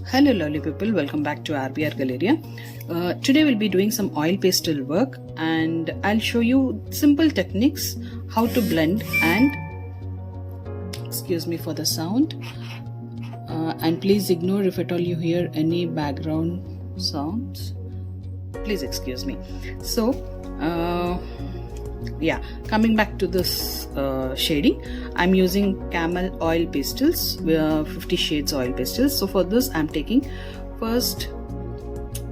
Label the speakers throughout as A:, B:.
A: Hello lovely people, welcome back to RBR Galleria. Today we'll be doing some oil pastel work and I'll show you simple techniques how to blend and excuse me for the sound and please ignore if at all you hear any background sounds, please excuse me. So coming back to this shading, I'm using camel oil pastels, 50 shades oil pastels. So for this I'm taking first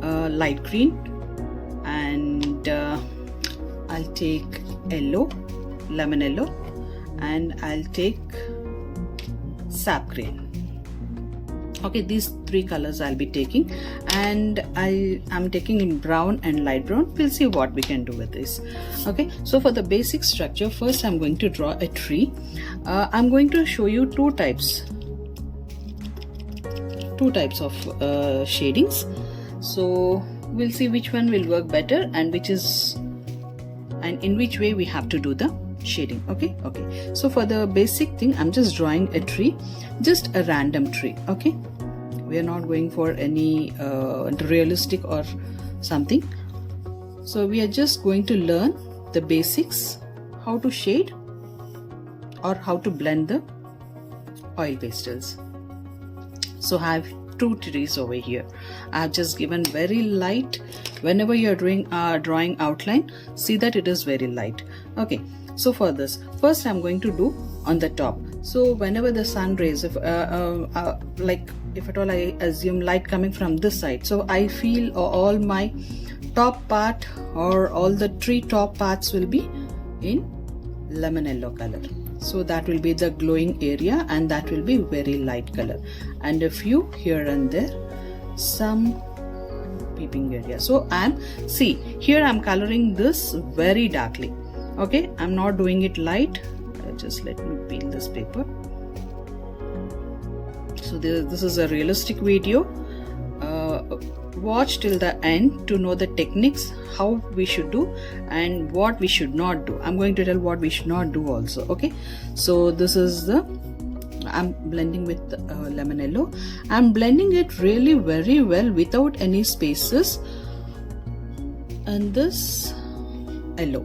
A: light green and I'll take yellow, lemon yellow, and I'll take sap green. Okay, these three colors I'll be taking, and I'm taking brown and light brown. We'll see what we can do with this. Okay, so for the basic structure, first I'm going to draw a tree. I'm going to show you two types of shadings. So we'll see which one will work better and in which way we have to do the shading. Okay, so for the basic thing, I'm just drawing a tree, just a random tree. Okay, we are not going for any realistic or something. So we are just going to learn the basics, how to shade or how to blend the oil pastels. So I have two trees over here. I have just given very light. Whenever you are doing drawing outline, see that it is very light. Okay, so for this, first I'm going to do on the top. So whenever the sun rays, if at all I assume light coming from this side, so I feel all my top part or all the tree top parts will be in lemon yellow color. So that will be the glowing area and that will be very light color, and a few here and there some peeping area. So here I'm coloring this very darkly. Okay, I'm not doing it light. Just let me peel this paper. So this is a realistic video. Watch till the end to know the techniques, how we should do and what we should not do. I'm going to tell what we should not do also. Okay, so this is I'm blending with lemon yellow. I'm blending it really very well without any spaces, and this yellow.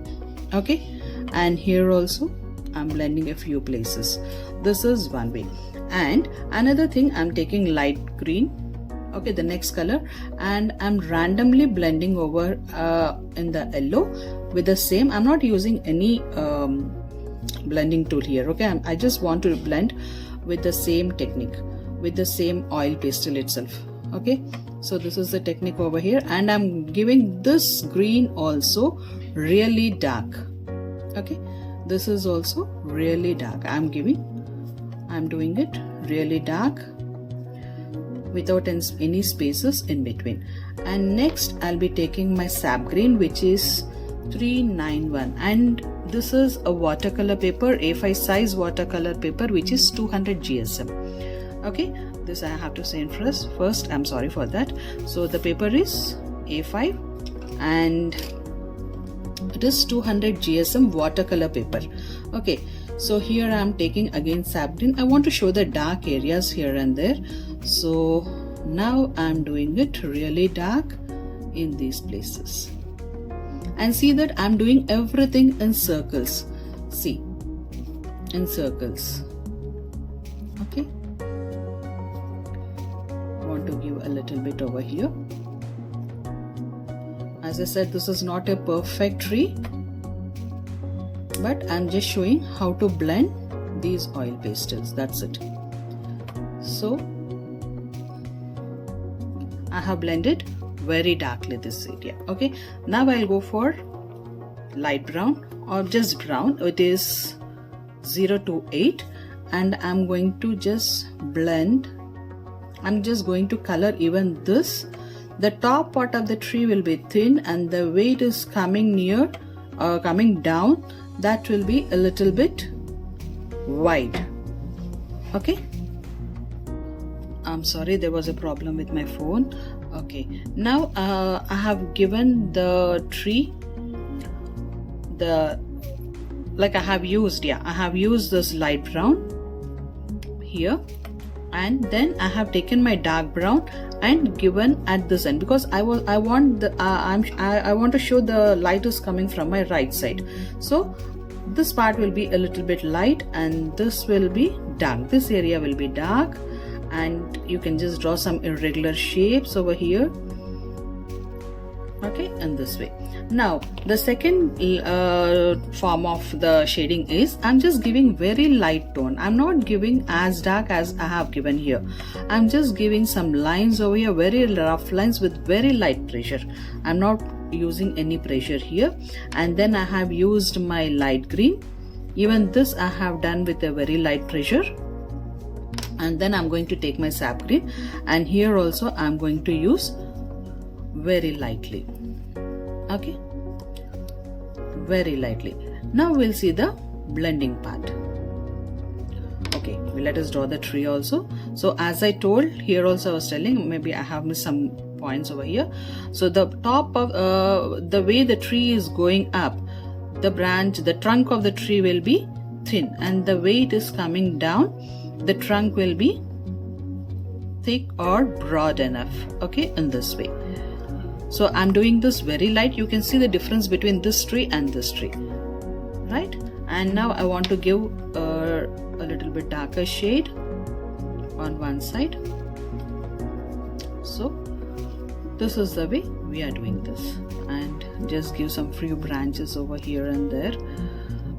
A: Okay, and here also I'm blending a few places. This is one way. And another thing, I'm taking light green, okay, the next color, and I'm randomly blending over in the yellow with the same. I'm not using any blending tool here. Okay, I just want to blend with the same technique, with the same oil pastel itself. Okay, so this is the technique over here, and I'm giving this green also really dark. Okay, this is also really dark. I'm doing it really dark without any spaces in between. And next I'll be taking my sap green, which is 391, and this is a watercolor paper, A5 size watercolor paper, which is 200 GSM. Okay, this I have to say in first, I'm sorry for that. So the paper is A5 and it is 200 GSM watercolor paper. Okay, so here I'm taking again sap green. I want to show the dark areas here and there. So now I'm doing it really dark in these places, and see that I'm doing everything in circles. See, in circles. Okay, I want to give a little bit over here. As I said, this is not a perfect tree, but I'm just showing how to blend these oil pastels. That's it. So I have blended very darkly this area. Okay, now I'll go for light brown or just brown. It is 0 to 8, and I'm going to just blend. I'm just going to color even this. The top part of the tree will be thin, and the way it is coming near or coming down, that will be a little bit wide. Okay, I'm sorry, there was a problem with my phone. Okay, now I have given the tree I have used this light brown here and then I have taken my dark brown and given at this end, because I want to show the light is coming from my right side. So this part will be a little bit light and this will be dark. This area will be dark, and you can just draw some irregular shapes over here, okay, in this way. Now the second form of the shading is I'm just giving very light tone. I'm not giving as dark as I have given here. I'm just giving some lines over here, very rough lines with very light pressure. I'm not using any pressure here. And then I have used my light green. Even this I have done with a very light pressure. And then I'm going to take my sap green, and here also I'm going to use very lightly, okay, very lightly. Now we'll see the blending part. Okay, let us draw the tree also. So as I told, here also I was telling, maybe I have missed some points over here. So the top of the way the tree is going up, the trunk of the tree will be thin, and the way it is coming down, the trunk will be thick or broad enough, okay, in this way. So I'm doing this very light. You can see the difference between this tree and this tree, right? And now I want to give a little bit darker shade on one side. So this is the way we are doing this, and just give some few branches over here and there.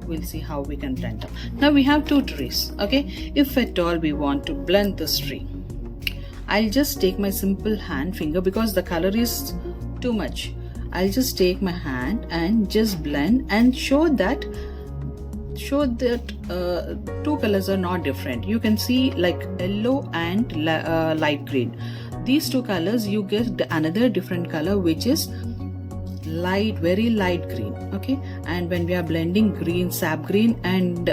A: We'll see how we can blend them. Now we have two trees, okay? If at all we want to blend this tree, I'll just take my simple hand finger, because the color is too much. I'll just take my hand and just blend and show that two colors are not different. You can see like yellow and light green. These two colors, you get another different color, which is light, very light green, okay? And when we are blending green, sap green and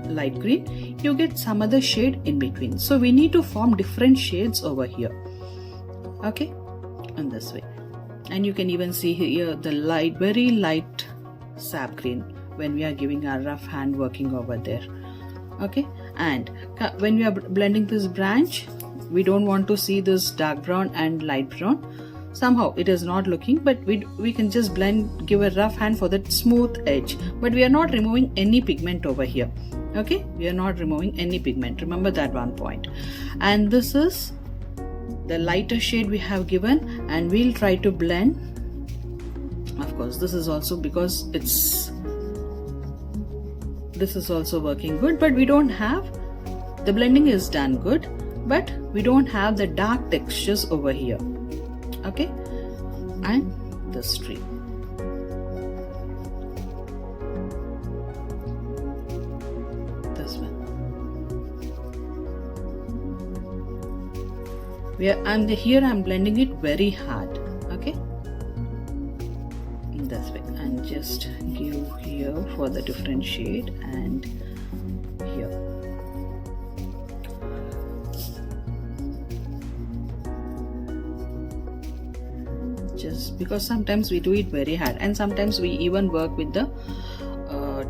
A: light green, you get some other shade in between. So we need to form different shades over here, okay, in this way. And you can even see here the light, very light sap green when we are giving our rough hand working over there, okay? And when we are blending this branch, we don't want to see this dark brown and light brown. Somehow it is not looking, but we can just blend, give a rough hand for that smooth edge, but we are not removing any pigment over here, okay? We are not removing any pigment, remember that one point. And this is the lighter shade we have given, and we'll try to blend. Of course, this is also, because this is also working good, but we don't have, the blending is done good, but we don't have the dark textures over here, okay? And this tree, this one, here I'm blending it very hard, okay, in this way, and just give here for the different shade, and here. Just because sometimes we do it very hard, and sometimes we even work with the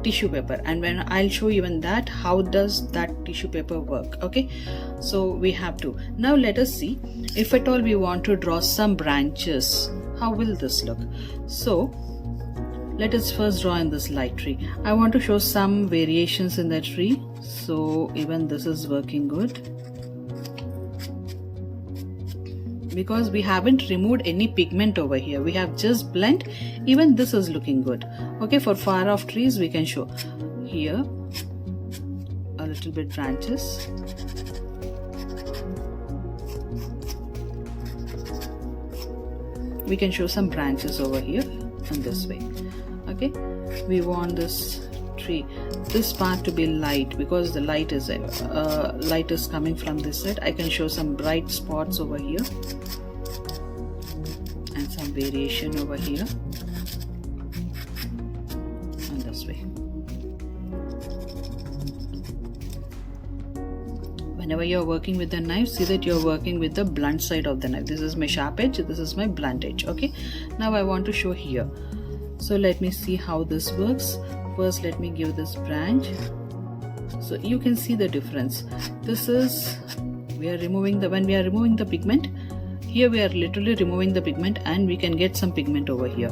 A: tissue paper, and when I'll show even that how does that tissue paper work, okay? So we have to, now let us see if at all we want to draw some branches, how will this look? So let us first draw in this light tree. I want to show some variations in the tree, so even this is working good, because we haven't removed any pigment over here. We have just blend. Even this is looking good, okay? For far off trees, we can show here a little bit branches. We can show some branches over here in this way, okay? We want this tree, this part to be light, because the light is coming from this side. I can show some bright spots over here and some variation over here and this way. Whenever you're working with the knife, see that you're working with the blunt side of the knife. This is my sharp edge, this is my blunt edge, okay? Now I want to show here. So let me see how this works. First let me give this branch So you can see the difference. This is, we are removing the, when we are removing the pigment, here we are literally removing the pigment and we can get some pigment over here.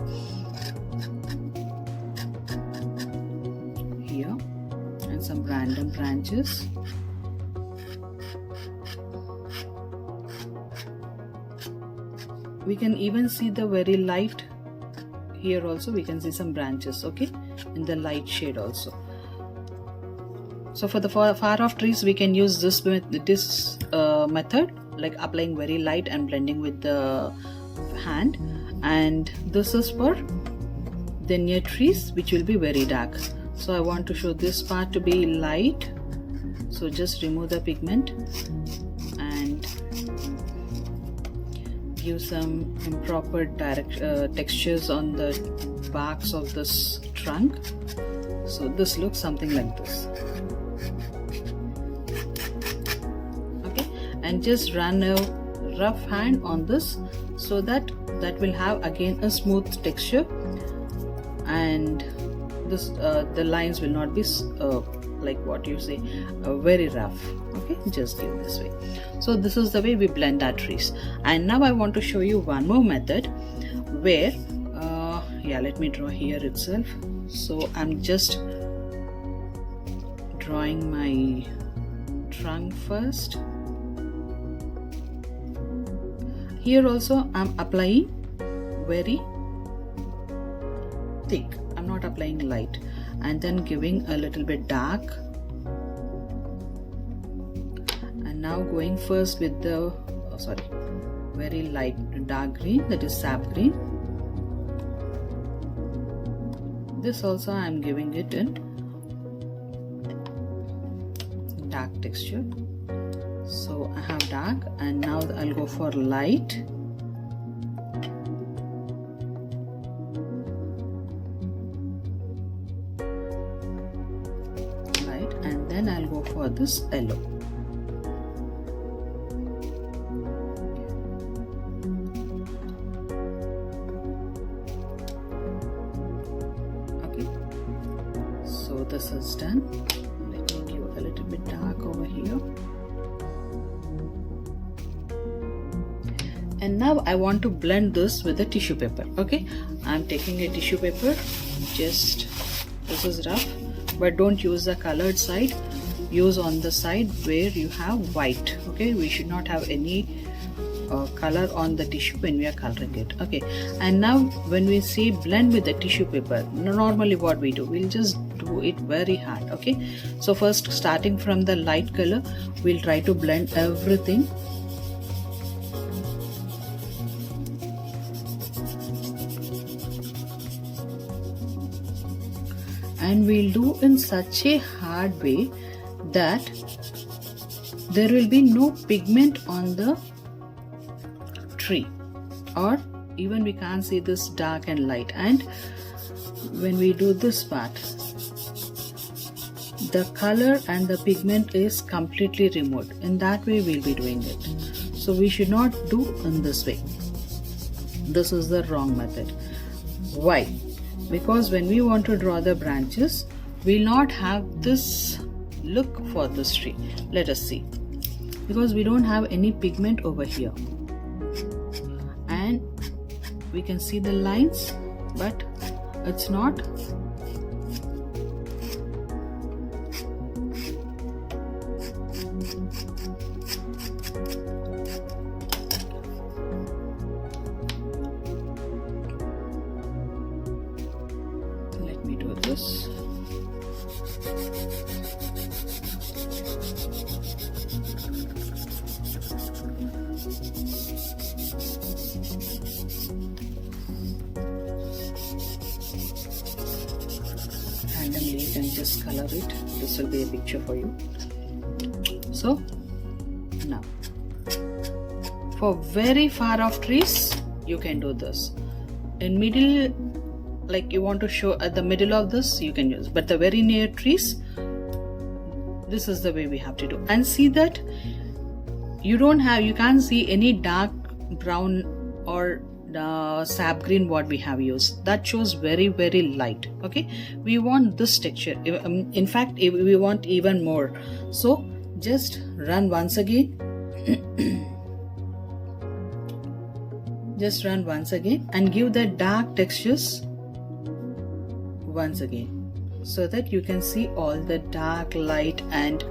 A: Here, and some random branches. We can even see the very light, here also we can see some branches, okay, in the light shade also. So for the far off trees we can use this method, like applying very light and blending with the hand. And this is for the near trees which will be very dark. So I want to show this part to be light, so just remove the pigment and give some improper textures on the barks of this trunk. So this looks something like this. Okay, and just run a rough hand on this so that will have again a smooth texture, and this the lines will not be like what you say very rough. Okay, just give this way. So this is the way we blend our trees. And now I want to show you one more method where yeah, let me draw here itself. So I'm just drawing my trunk first. Here also I'm applying very thick, I'm not applying light, and then giving a little bit dark. And now going first with the very light dark green, that is sap green. This also I am giving it in dark texture. So I have dark, and now I'll go for light. And then I'll go for this yellow. Okay, so this is done. Let me give a little bit dark over here. And now I want to blend this with a tissue paper. Okay, I'm taking a tissue paper, just, this is rough, but don't use the colored side, use on the side where you have white. Okay, we should not have any color on the tissue when we are coloring it. Okay, and now when we say blend with the tissue paper, normally what we do, we'll just do it very hard. Okay, so first starting from the light color, we'll try to blend everything. And we'll do in such a hard way that there will be no pigment on the tree, or even we can't see this dark and light. And when we do this part, the color and the pigment is completely removed. In that way we'll be doing it. So we should not do in this way. This is the wrong method. Why? Because when we want to draw the branches, we'll not have this look for this tree. Let us see. Because we don't have any pigment over here, and we can see the lines, but it's not this. Randomly you can just color it. This will be a picture for you. So now for very far off trees you can do this. In middle, like you want to show at the middle of this, you can use, but the very near trees, this is the way we have to do. And see that you can't see any dark brown or sap green what we have used, that shows very light. Okay, we want this texture. In fact, if we want even more, so just run once again. Just run once again and give the dark textures once again, so that you can see all the dark, light and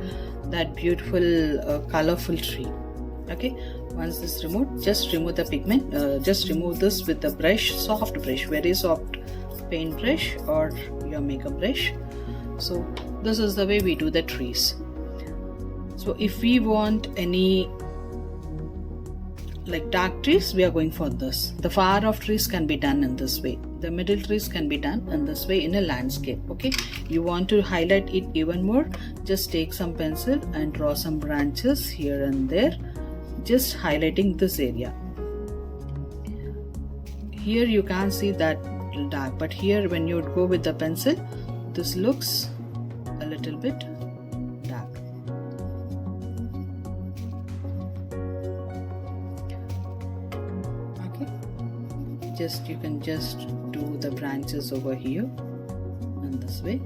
A: that beautiful colorful tree. Okay, once this removed, just remove the pigment. Just remove this with the brush, soft brush, very soft paint brush or your makeup brush. So this is the way we do the trees. So if we want any like dark trees, we are going for this. The far off trees can be done in this way. The middle trees can be done in this way in a landscape. Okay, you want to highlight it even more, just take some pencil and draw some branches here and there, just highlighting this area. Here you can't see that dark, but here when you go with the pencil, this looks a little bit dark. Just you can just do the branches over here in this way.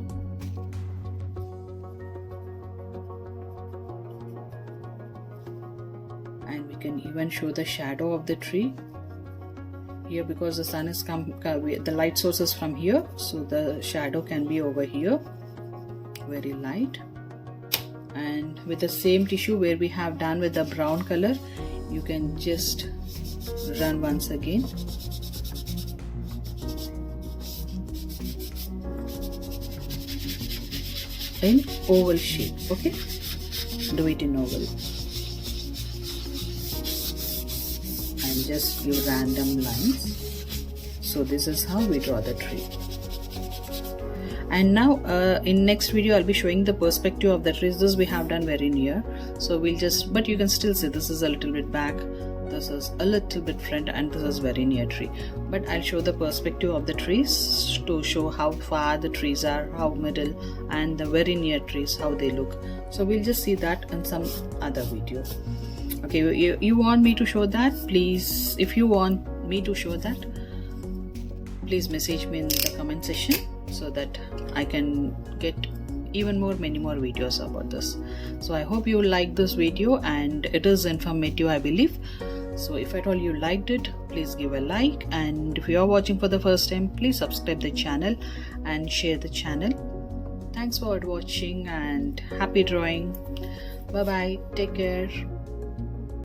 A: And we can even show the shadow of the tree here, because the sun is the light source is from here, so the shadow can be over here, very light. And with the same tissue where we have done with the brown color, you can just run once again. In oval shape. Okay, do it in oval and just give random lines. So this is how we draw the tree. And now in next video I'll be showing the perspective of the trees. This we have done very near, so we'll just, but you can still see this is a little bit back, this is a little bit front, and this is very near tree. But I'll show the perspective of the trees to show how far the trees are, how middle, and the very near trees, how they look. So we'll just see that in some other video. Okay, you want me to show that? Please, if you want me to show that, please message me in the comment section so that I can get even many more videos about this. So I hope you like this video and it is informative, I believe. So if at all you liked it, please give a like, and if you are watching for the first time, please subscribe the channel and share the channel. Thanks for watching and happy drawing. Bye bye, take care.